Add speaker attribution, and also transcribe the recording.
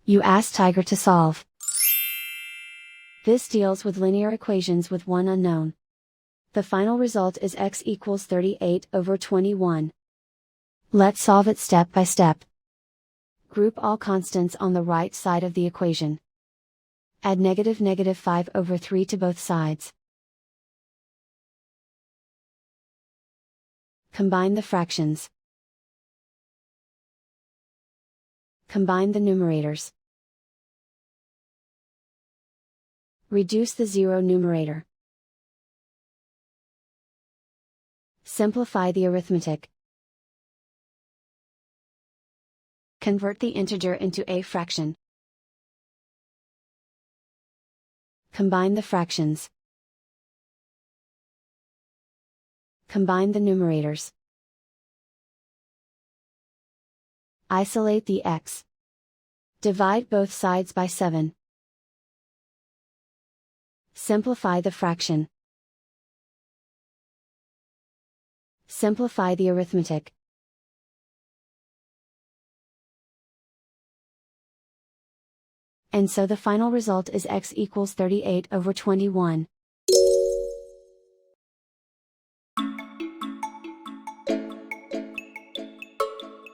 Speaker 1: You ask Tiger to solve. This deals with linear equations with one unknown. The final result is x equals 38/21. Let's solve it step by step. Group all constants on the right side of the equation. Add -5/3 to both sides. Combine the fractions. Combine the numerators. Reduce the zero numerator. Simplify the arithmetic. Convert the integer into a fraction. Combine the fractions. Combine the numerators. Isolate the x. Divide both sides by 7. Simplify the fraction. Simplify the arithmetic. And so the final result is x equals 38/21.